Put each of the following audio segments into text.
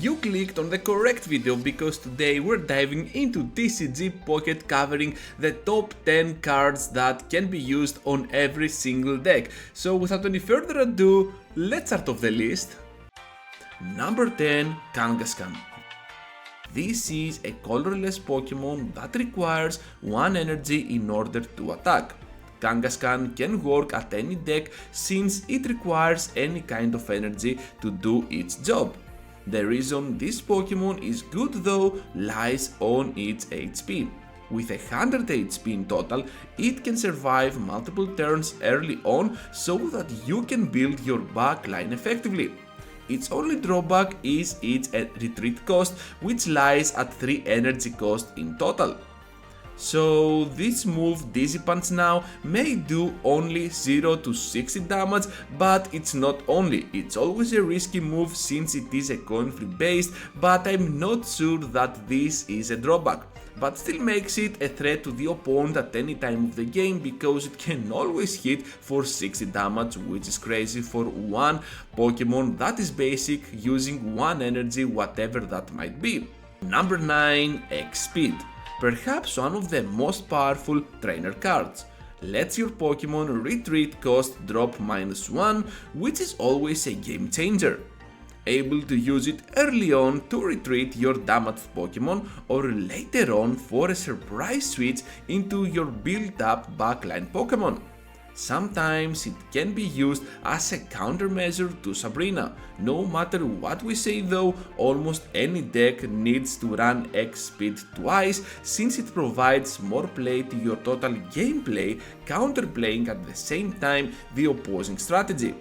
You clicked on the correct video because today we're diving into TCG Pocket, covering the top 10 cards that can be used on every single deck. So without any further ado, let's start off the list. Number 10, Kangaskhan. This is a colorless Pokemon that requires 1 energy in order to attack. Kangaskhan can work at any deck since it requires any kind of energy to do its job. The reason this Pokemon is good though lies on its HP. With 100 HP in total, it can survive multiple turns early on so that you can build your backline effectively. Its only drawback is its retreat cost, which lies at 3 energy cost in total. So this move, Dizzy Punch now, may do only 0 to 60 damage, but it's not only, it's always a risky move since it is a coin free based, but I'm not sure that this is a drawback. But still makes it a threat to the opponent at any time of the game because it can always hit for 60 damage, which is crazy for one Pokemon that is basic, using 1 energy, whatever that might be. Number 9, X-Speed. Perhaps one of the most powerful trainer cards. Lets your Pokemon retreat cost drop -1, which is always a game changer. Able to use it early on to retreat your damaged Pokemon or later on for a surprise switch into your built up backline Pokemon. Sometimes it can be used as a countermeasure to Sabrina. No matter what we say though, almost any deck needs to run X-Speed twice since it provides more play to your total gameplay, counterplaying at the same time the opposing strategy.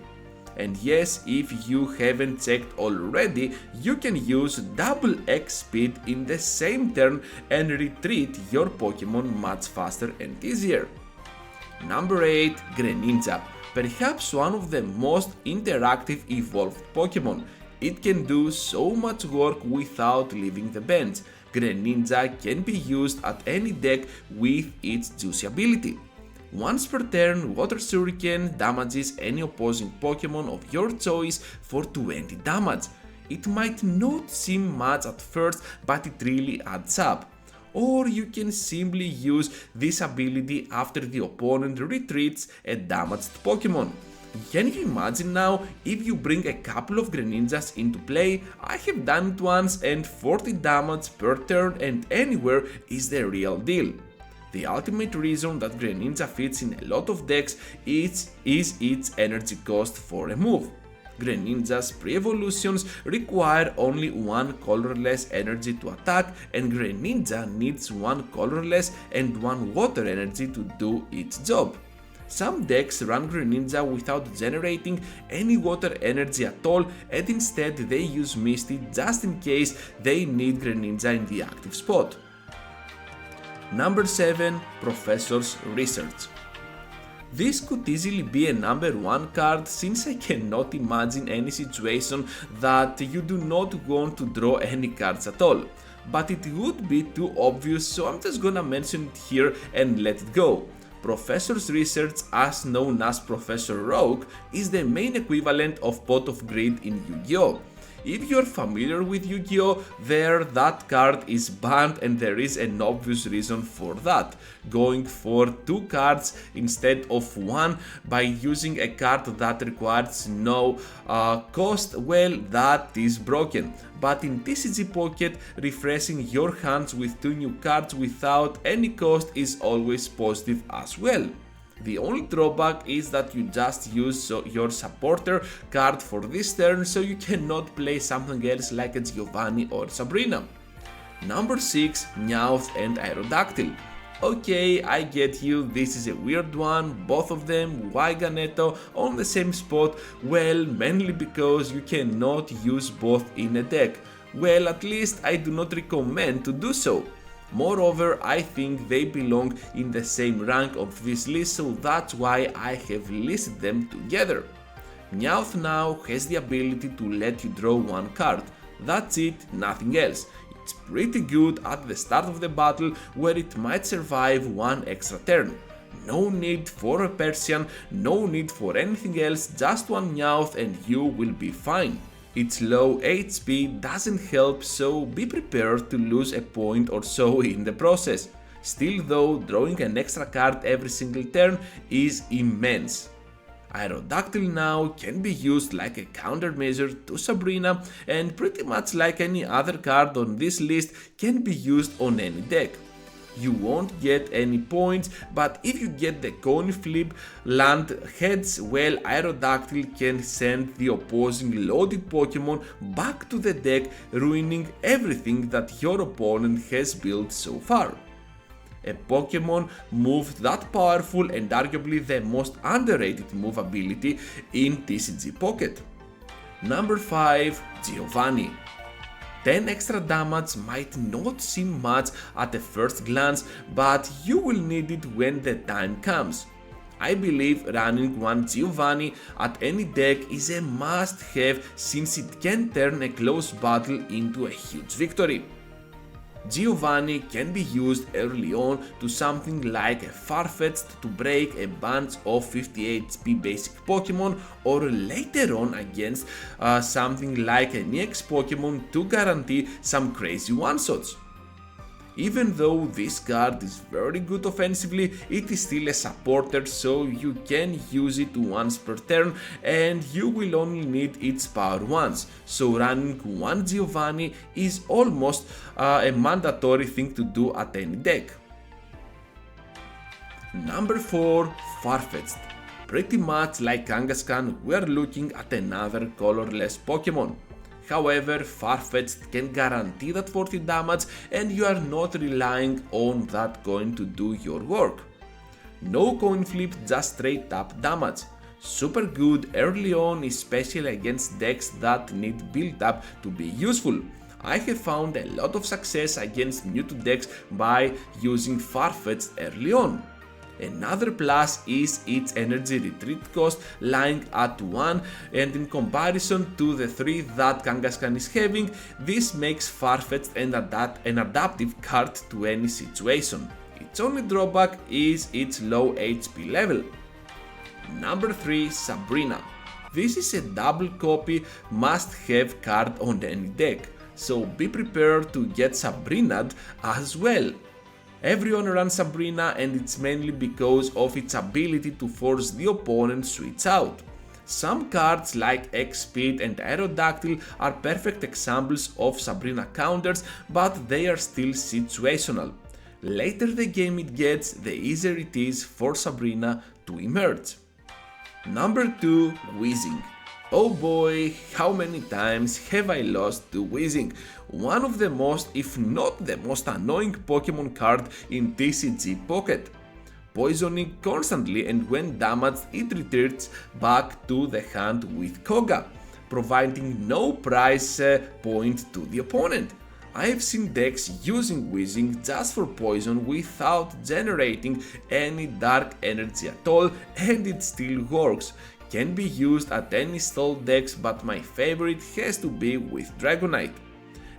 And yes, if you haven't checked already, you can use double X-Speed in the same turn and retreat your Pokemon much faster and easier. Number 8, Greninja. Perhaps one of the most interactive evolved Pokemon. It can do so much work without leaving the bench. Greninja can be used at any deck with its juicy ability. Once per turn, Water Shuriken damages any opposing Pokemon of your choice for 20 damage. It might not seem much at first, but it really adds up. Or you can simply use this ability after the opponent retreats a damaged Pokemon. Can you imagine now if you bring a couple of Greninjas into play? I have done it once and 40 damage per turn and anywhere is the real deal. The ultimate reason that Greninja fits in a lot of decks is its energy cost for a move. Greninja's pre-evolutions require only 1 colorless energy to attack, and Greninja needs 1 colorless and 1 water energy to do its job. Some decks run Greninja without generating any water energy at all, and instead they use Misty just in case they need Greninja in the active spot. Number 7, Professor's Research. This could easily be a number 1 card since I cannot imagine any situation that you do not want to draw any cards at all. But it would be too obvious, so I'm just gonna mention it here and let it go. Professor's Research, as known as Professor Rogue, is the main equivalent of Pot of Greed in Yu-Gi-Oh! If you're familiar with Yu-Gi-Oh! That card is banned and there is an obvious reason for that. Going for 2 cards instead of 1 by using a card that requires no cost, well, that is broken. But in TCG Pocket, refreshing your hands with 2 new cards without any cost is always positive as well. The only drawback is that you just use your supporter card for this turn, so you cannot play something else like a Giovanni or Sabrina. Number 6, Meowth and Aerodactyl. Okay, I get you, this is a weird one, both of them, why Ganeto, on the same spot? Well, mainly because you cannot use both in a deck. Well, at least I do not recommend to do so. Moreover, I think they belong in the same rank of this list, so that's why I have listed them together. Meowth now has the ability to let you draw 1 card. That's it, nothing else. It's pretty good at the start of the battle where it might survive 1 extra turn. No need for a Persian, no need for anything else, just 1 Meowth and you will be fine. Its low HP doesn't help, so be prepared to lose a point or so in the process. Still though, drawing an extra card every single turn is immense. Aerodactyl now can be used like a countermeasure to Sabrina, and pretty much like any other card on this list can be used on any deck. You won't get any points, but if you get the coin flip land heads, well, Aerodactyl can send the opposing loaded Pokemon back to the deck, ruining everything that your opponent has built so far. A Pokemon move that powerful and arguably the most underrated move ability in TCG Pocket. Number 5. Giovanni. 10 extra damage might not seem much at a first glance, but you will need it when the time comes. I believe running one Giovanni at any deck is a must-have since it can turn a close battle into a huge victory. Giovanni can be used early on to something like a Farfetch'd to break a bunch of 50 HP basic Pokemon, or later on against something like an EX Pokemon to guarantee some crazy one-shots. Even though this card is very good offensively, it is still a supporter, so you can use it once per turn and you will only need its power once, so running one Giovanni is almost a mandatory thing to do at any deck. Number 4. Farfetch'd. Pretty much like Kangaskhan, we are looking at another colorless Pokemon. However, Farfetch'd can guarantee that 40 damage and you are not relying on that coin to do your work. No coin flip, just straight up damage. Super good early on, especially against decks that need build up to be useful. I have found a lot of success against new to decks by using Farfetch'd early on. Another plus is its energy retreat cost lying at 1, and in comparison to the 3 that Kangaskhan is having, this makes Farfetch'd an adaptive card to any situation. Its only drawback is its low HP level. Number 3. Sabrina. This is a double copy must-have card on any deck, so be prepared to get Sabrina'd as well. Everyone runs Sabrina, and it's mainly because of its ability to force the opponent switch out. Some cards like X-Speed and Aerodactyl are perfect examples of Sabrina counters, but they are still situational. Later the game it gets, the easier it is for Sabrina to emerge. Number 2. Wheezing. Oh boy, how many times have I lost to Wheezing, one of the most, if not the most annoying Pokemon card in TCG Pocket. Poisoning constantly, and when damaged it returns back to the hand with Koga, providing no price point to the opponent. I have seen decks using Wheezing just for poison without generating any dark energy at all, and it still works. Can be used at any stall decks, but my favorite has to be with Dragonite.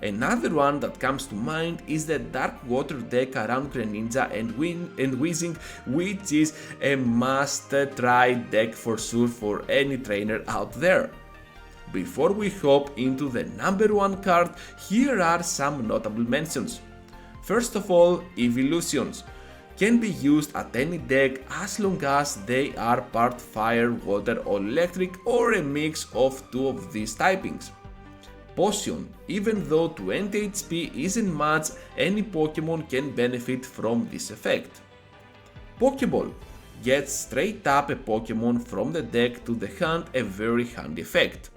Another one that comes to mind is the Dark Water deck around Greninja and Wheezing, which is a must-try deck for sure for any trainer out there. Before we hop into the number 1 card, here are some notable mentions. First of all, Evolutions. Can be used at any deck as long as they are part fire, water or electric, or a mix of 2 of these typings. Potion. Even though 20 HP isn't much, any Pokemon can benefit from this effect. Pokeball. Gets straight up a Pokemon from the deck to the hand, a very handy effect.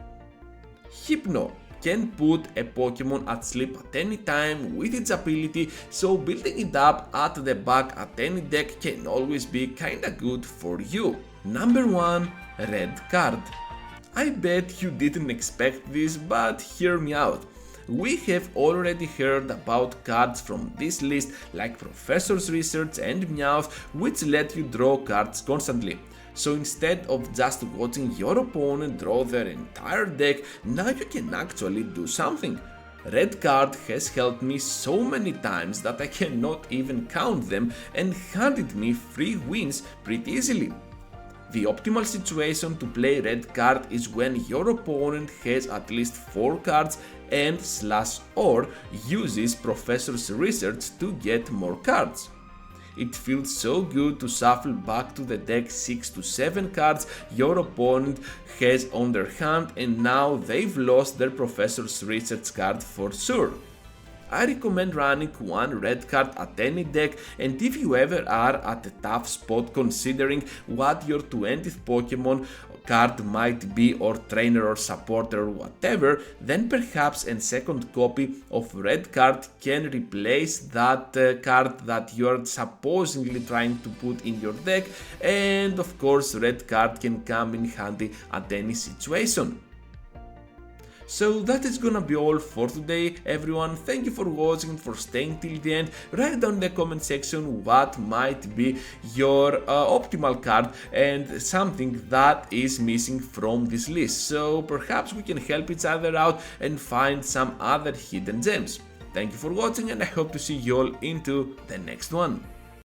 Hypno. Can put a Pokemon at sleep at any time with its ability, so building it up at the back at any deck can always be kinda good for you. Number 1. Red card. I bet you didn't expect this, but hear me out. We have already heard about cards from this list like Professor's Research and Meowth, which let you draw cards constantly. So instead of just watching your opponent draw their entire deck, now you can actually do something. Red card has helped me so many times that I cannot even count them and handed me free wins pretty easily. The optimal situation to play red card is when your opponent has at least 4 cards and /or uses Professor's Research to get more cards. It feels so good to shuffle back to the deck 6 to 7 cards your opponent has on their hand and now they've lost their Professor's Research card for sure. I recommend running one red card at any deck, and if you ever are at a tough spot considering what your 20th Pokemon card might be, or trainer or supporter or whatever, then perhaps a second copy of red card can replace that card that you're supposedly trying to put in your deck, and of course red card can come in handy at any situation. So that is gonna be all for today, everyone. Thank you for watching and for staying till the end. Write down in the comment section what might be your optimal card and something that is missing from this list, so perhaps we can help each other out and find some other hidden gems. Thank you for watching and I hope to see you all into the next one.